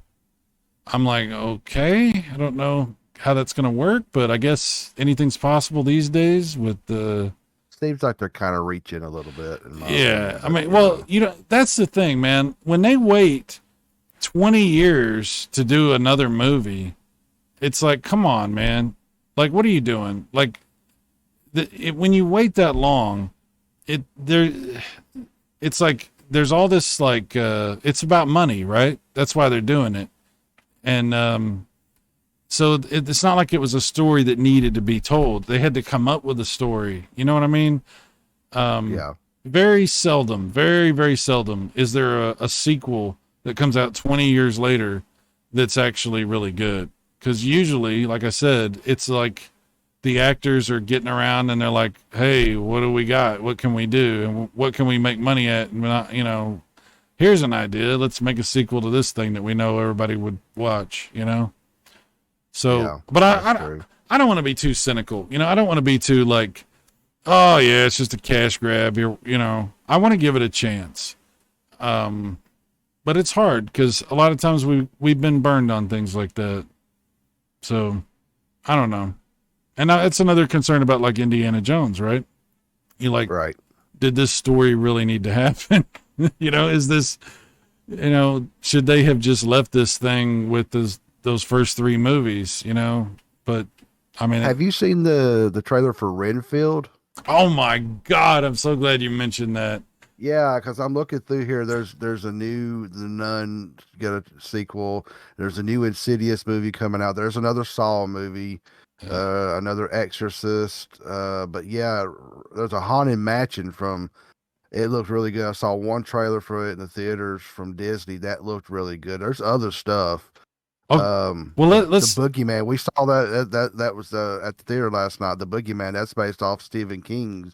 I'm like, okay, I don't know how that's going to work, but I guess anything's possible these days with the, Seems like they're kind of reaching a little bit. yeah. I mean, well, you know, that's the thing, man. When they wait 20 years to do another movie, it's like, come on, man. Like, what are you doing? Like, when you wait that long, it's like there's all this like it's about money, right? That's why they're doing it, and so it's not like it was a story that needed to be told. They had to come up with a story. You know what I mean? Yeah. Very seldom, very, very seldom is there a sequel that comes out 20 years later that's actually really good. Because usually, like I said, it's like the actors are getting around and they're like, hey, what do we got? What can we do? And what can we make money at? And, you know, here's an idea. Let's make a sequel to this thing that we know everybody would watch, you know? So, Yeah, but true. I don't want to be too cynical. You know, I don't want to be too like, oh yeah, it's just a cash grab. You know, I want to give it a chance. But it's hard because a lot of times we've been burned on things like that. So I don't know. And now it's another concern about like Indiana Jones, right? You like, Right. did this story really need to happen? You know, is this, you know, should they have just left this thing with those first three movies, you know? But I mean, Have you seen the trailer for Renfield? oh my God, I'm so glad you mentioned that. Yeah, because I'm looking through here. There's a new The Nun get a sequel. There's a new Insidious movie coming out. There's another Saw movie, another Exorcist. But yeah, there's a Haunted Mansion from. It looked really good. I saw one trailer for it in the theaters from Disney. That looked really good. There's other stuff. Oh, well, let's. The Boogeyman. We saw that was at the theater last night. The Boogeyman. That's based off Stephen King's.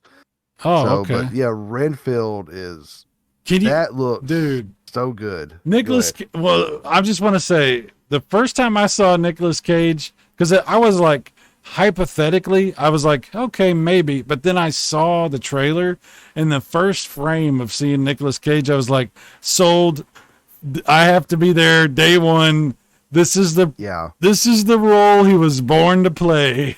Oh, So, okay. but yeah, Renfield is. Can you, That looks, dude, so good. Nicholas? Well, I just want to say the first time I saw Nicolas Cage, because I was like, hypothetically, I was like, okay, maybe, but then I saw the trailer, and the first frame of seeing Nicolas Cage, I was like, sold. I have to be there day one. This is the role he was born to play.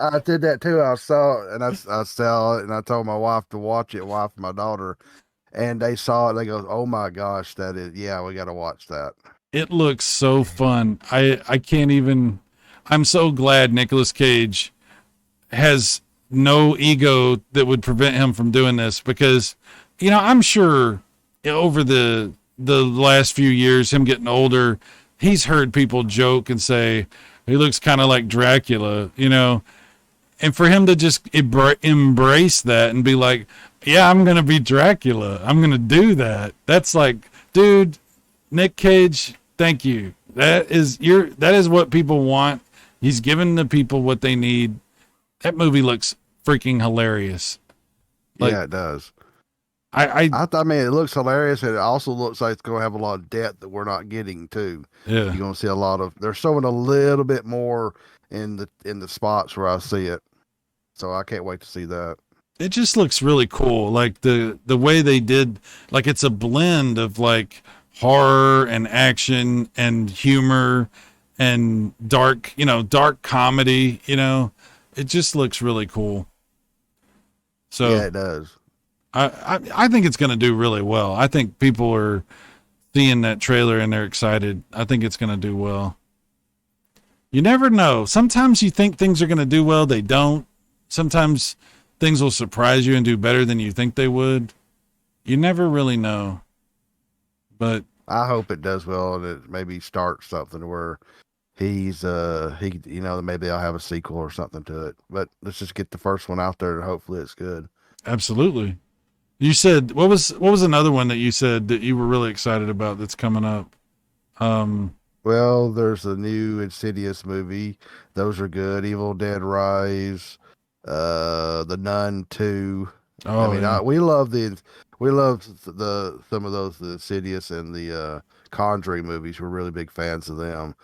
I did that too. I saw it, and I saw it, and I told my wife to watch it. Wife and my daughter, and they saw it. They go, "Oh my gosh, that is we got to watch that." It looks so fun. I can't even. I'm so glad Nicolas Cage has no ego that would prevent him from doing this, because, you know, I'm sure over the last few years, him getting older, he's heard people joke and say he looks kind of like Dracula, you know, and for him to just embrace that and be like, yeah, I'm going to be Dracula. I'm going to do that. That's like, dude, Nick Cage, thank you. That is what people want. He's giving the people what they need. That movie looks freaking hilarious. Like, Yeah, it does. I mean, it looks hilarious, and it also looks like it's going to have a lot of depth that we're not getting too. yeah. You're going to see a lot of. They're showing a little bit more in the spots where I see it, so I can't wait to see that. it just looks really cool. Like the way they did, like it's a blend of like horror and action and humor and dark, dark comedy, it just looks really cool. So Yeah, it does. I think it's going to do really well. I think people are seeing that trailer and they're excited. I think it's going to do well. You never know. Sometimes you think things are going to do well. They don't. Sometimes things will surprise you and do better than you think they would. You never really know. But I hope it does well, and it maybe starts something where maybe I'll have a sequel or something to it. But let's just get the first one out there, and hopefully it's good. Absolutely. You said what was another one that you said that you were really excited about that's coming up? Well, there's a new Insidious movie. Those are good. Evil Dead Rise, The Nun 2. Oh, yeah. We love some of those, the Insidious and the Conjuring movies. We're really big fans of them.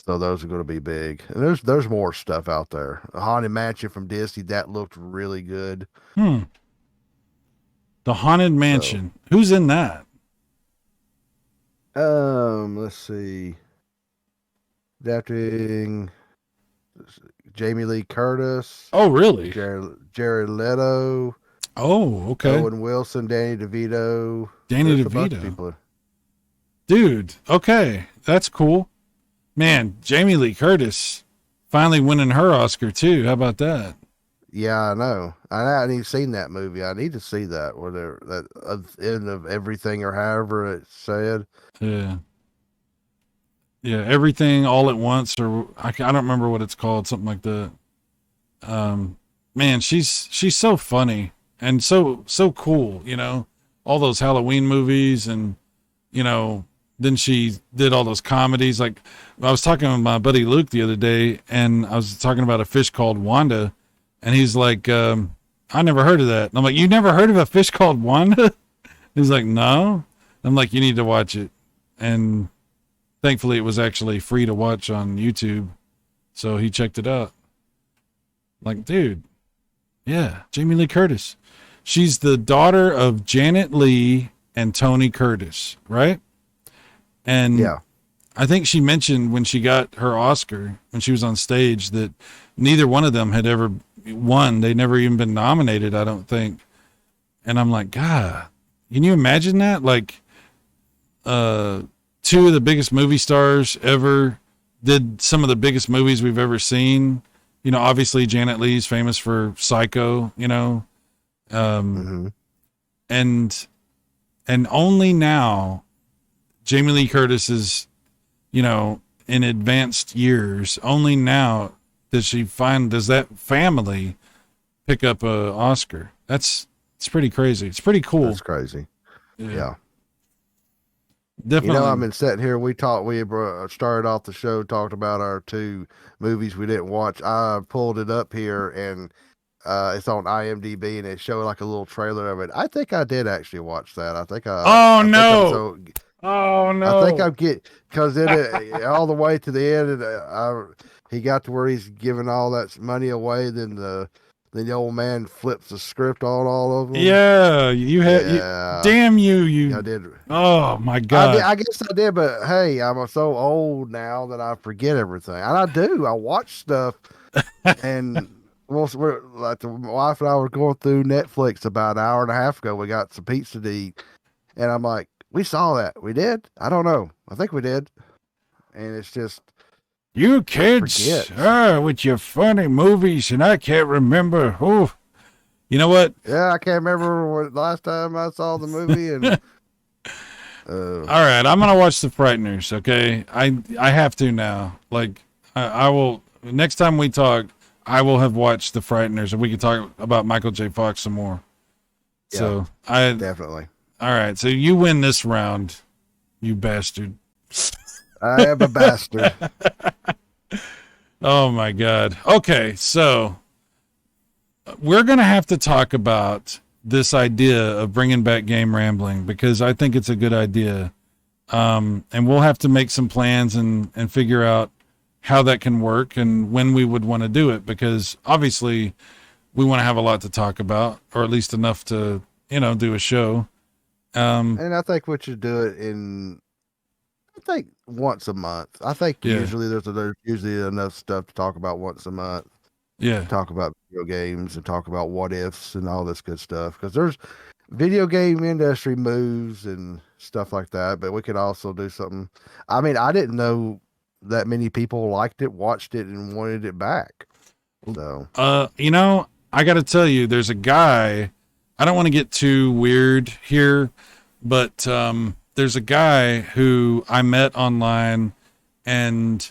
So those are going to be big. And there's more stuff out there. A Haunted Mansion from Disney, that looked really good. The Haunted Mansion. Who's in that? Let's see. Adapting Jamie Lee Curtis. Oh, really? Jared Leto. Oh, okay. Owen Wilson, Danny DeVito. Danny There's a bunch of DeVito. people. Dude, okay. That's cool. Man, Jamie Lee Curtis finally winning her Oscar too. How about that? Yeah, I know. I hadn't even seen that movie. I need to see that. Where that end of everything, or however it said. Yeah. Yeah, Everything All at Once, or I don't remember what it's called, something like that. Man, she's so funny and so cool, all those Halloween movies, and then she did all those comedies. Like I was talking with my buddy Luke the other day, and I was talking about a fish called Wanda, and he's like, I never heard of that. And I'm like, you never heard of a fish called Wanda? He's like, no. I'm like, you need to watch it. And thankfully it was actually free to watch on YouTube. So he checked it out. Like, dude, yeah, Jamie Lee Curtis. She's the daughter of Janet Leigh and Tony Curtis, right? And Yeah. I think she mentioned when she got her Oscar, when she was on stage, that neither one of them had ever won. They'd never even been nominated, I don't think. And I'm like, God, can you imagine that? Like, two of the biggest movie stars ever did some of the biggest movies we've ever seen. Obviously Janet Leigh's famous for Psycho, and only now Jamie Lee Curtis is, in advanced years, only now does that family pick up a Oscar. It's pretty crazy. It's pretty cool. That's crazy. Yeah. Definitely. I've been sitting here. We started off the show, talked about our two movies we didn't watch. I pulled it up here, and it's on IMDb, and it showed like a little trailer of it. I think I did actually watch that. I think I. Oh, I no. Think Oh no! I think I'm because then all the way to the end, he got to where he's giving all that money away. Then the old man flips the script on all of them. Yeah, you had. Yeah. Damn you! I did. Oh my God! I guess I did, but hey, I'm so old now that I forget everything, and I do. I watch stuff, and we're like the wife and I were going through Netflix about an hour and a half ago. We got some pizza to eat, and I'm like, we saw that. We did? I don't know. I think we did. And it's just, you kids with your funny movies, and I can't remember. Oh, you know what? Yeah, I can't remember the last time I saw the movie. And all right, I'm gonna watch The Frighteners. Okay, I have to now. Like, I will. Next time we talk, I will have watched The Frighteners, and we can talk about Michael J. Fox some more. Yeah, so definitely. All right, so you win this round, you bastard. I am a bastard. Oh my God. Okay, so we're going to have to talk about this idea of bringing back Game Rambling, because I think it's a good idea. And we'll have to make some plans and figure out how that can work and when we would want to do it, because obviously we want to have a lot to talk about, or at least enough to, do a show. And I think we should do it I think once a month. I think usually there's usually enough stuff to talk about once a month. Yeah. Talk about video games and talk about what ifs and all this good stuff. Because there's video game industry moves and stuff like that. But we could also do something. I mean, I didn't know that many people liked it, watched it, and wanted it back. So, I got to tell you, there's a guy. I don't want to get too weird here, but there's a guy who I met online, and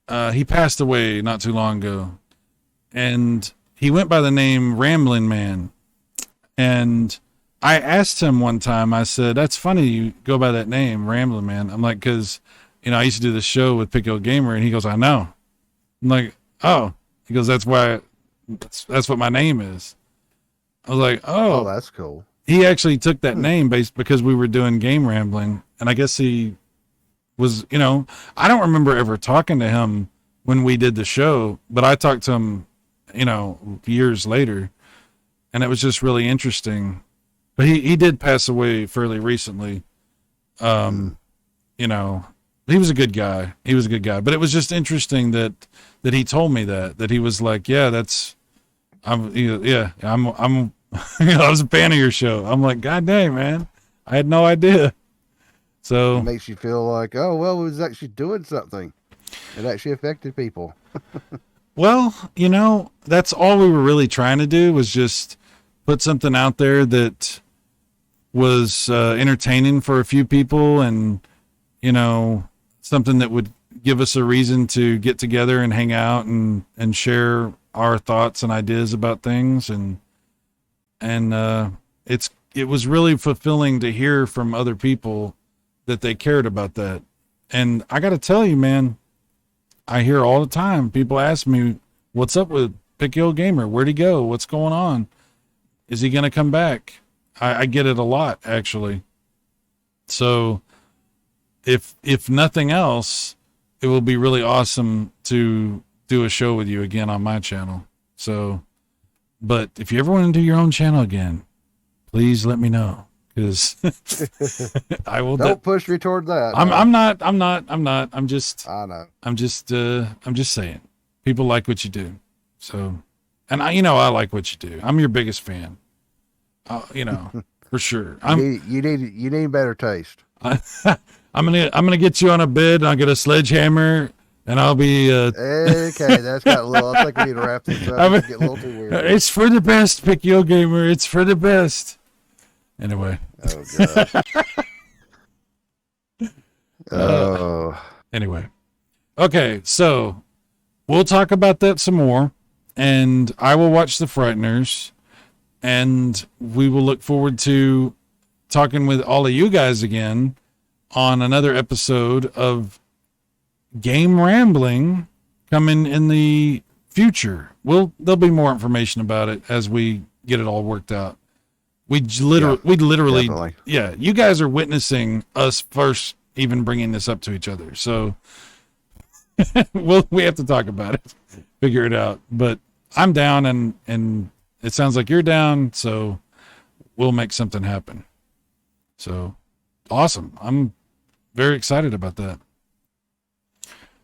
he passed away not too long ago, and he went by the name Rambling Man. And I asked him one time, I said, "That's funny you go by that name, Rambling Man." I'm like, because I used to do this show with Pick Your Gamer, and he goes, "I know." I'm like, "Oh." He goes, "That's why. That's what my name is." I was like, "Oh, that's cool." He actually took that name because we were doing game rambling, and I guess he was, I don't remember ever talking to him when we did the show, but I talked to him, years later, and it was just really interesting. But he did pass away fairly recently. He was a good guy. But it was just interesting that he told me that he was like, "Yeah, I'm I was a fan of your show." I'm like, "God dang, man, I had no idea." So it makes you feel like, oh well, it was actually doing something. It actually affected people. Well, that's all we were really trying to do, was just put something out there that was entertaining for a few people, and something that would give us a reason to get together and hang out and share our thoughts and ideas about things. And it was really fulfilling to hear from other people that they cared about that. And I got to tell you, man, I hear all the time people ask me, "What's up with Pick Your Gamer? Where'd he go? What's going on? Is he going to come back?" I get it a lot, actually. So if nothing else, it will be really awesome to do a show with you again on my channel. So, but if you ever want to do your own channel again, please let me know, because I will. Don't push me toward that. I'm not. I'm just. I know. I'm just saying, people like what you do. So, and I like what you do. I'm your biggest fan. For sure. You need better taste. I'm gonna get you on a bed. I'll get a sledgehammer, and I'll be. Okay, that's got a little. I think we need to wrap this up. It's getting a little too weird. It's for the best, Pick Your Gamer. It's for the best. Anyway. Oh god. Anyway. Okay, so we'll talk about that some more, and I will watch The Frighteners, and we will look forward to talking with all of you guys again on another episode of Game Rambling coming in the future. There'll be more information about it as we get it all worked out. We literally, definitely. Yeah, you guys are witnessing us first even bringing this up to each other. So we have to talk about it, figure it out. But I'm down, and it sounds like you're down, so we'll make something happen. So awesome. I'm very excited about that.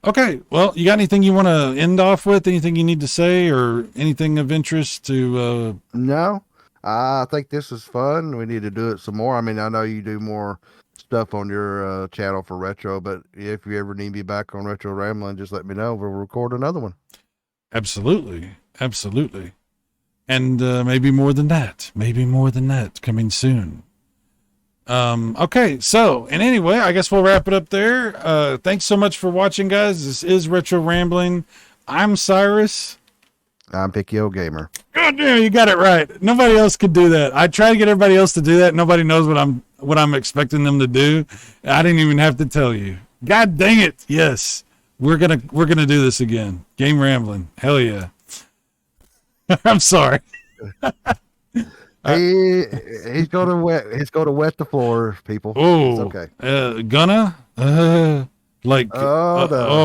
Okay, well, you got anything you want to end off with? Anything you need to say, or anything of interest to... No, I think this is fun. We need to do it some more. I mean, I know you do more stuff on your channel for Retro, but if you ever need me back on Retro Rambling, just let me know. We'll record another one. Absolutely. And maybe more than that coming soon. Okay, so, and anyway, I guess we'll wrap it up there. Thanks so much for watching, guys. This is Retro Rambling. I'm Cyrus. I'm Pick Your Gamer. God damn, you got it right. Nobody else could do that. I try to get everybody else to do that. Nobody knows what I'm expecting them to do. I didn't even have to tell you. God dang it. Yes. We're gonna do this again. Game Rambling. Hell yeah. I'm sorry. He's gonna wet the floor, people. Oh, it's okay. Oh no.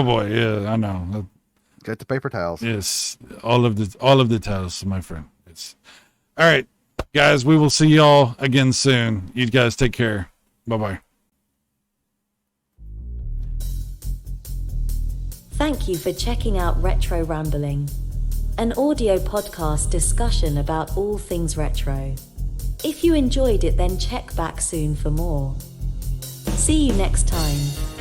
boy, yeah, I know. Get the paper towels. Yes, all of the towels, my friend. It's all right, guys. We will see y'all again soon. You guys take care. Bye-bye. Thank you for checking out Retro Rambling, an audio podcast discussion about all things retro. If you enjoyed it, then check back soon for more. See you next time.